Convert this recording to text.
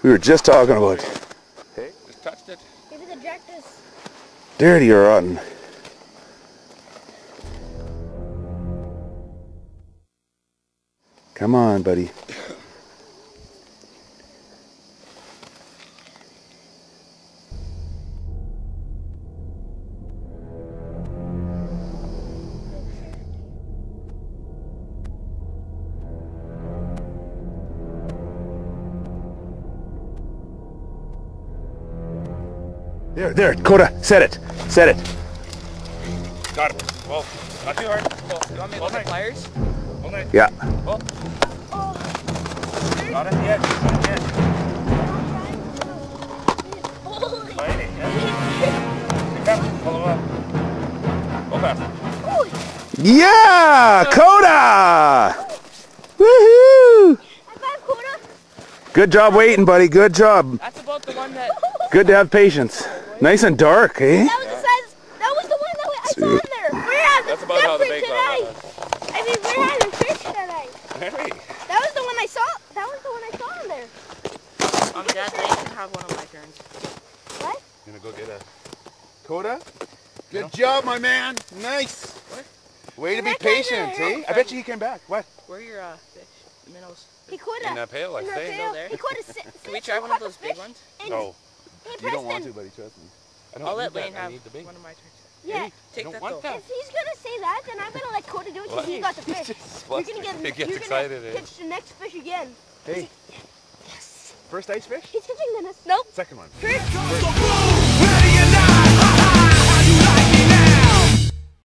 we were just talking about. Hey, just touched it. Maybe the jack is Dirty or rotten. Come on, buddy. There, Coda, set it. Got it. Well, not too hard. Well, you want me to look at pliers? Hold it. Yeah. Well. Not at the edge. Not at the edge. Fight it, yeah. Here it comes. Follow up. Go fast. Yeah, Coda! Woohoo! High five, Coda. Good job waiting, buddy. Good job. That's about the one that... Good to have patience. Nice and dark, eh? That was the size. That was the one that I saw in there. We're having That's about how the big tonight. one was. I mean, we're having fish tonight. Very. That was the one I saw. That was the one I saw in there. Dad, they can have one of my turns. What? I'm gonna go get a... Coda? Good job, my man. Nice. What? Way to be That guy's patient, there. eh? I bet you he came back. What? Where are your fish? The minnows. He could In have. that pail, I say. Still there? He could have. Can we try one of those big ones? No. Hey, You don't want Preston. to, buddy. Trust me. I don't I'll need let that. Lane I have need the big one of my turns. Yeah. Take don't that want though. that. If he's gonna say that, then I'm gonna let Coda do it because he got the fish. You're gonna get. He gets you're excited, gonna eh? catch the next fish again. Hey. First ice fish? He's catching the next. Nope. Second one. First.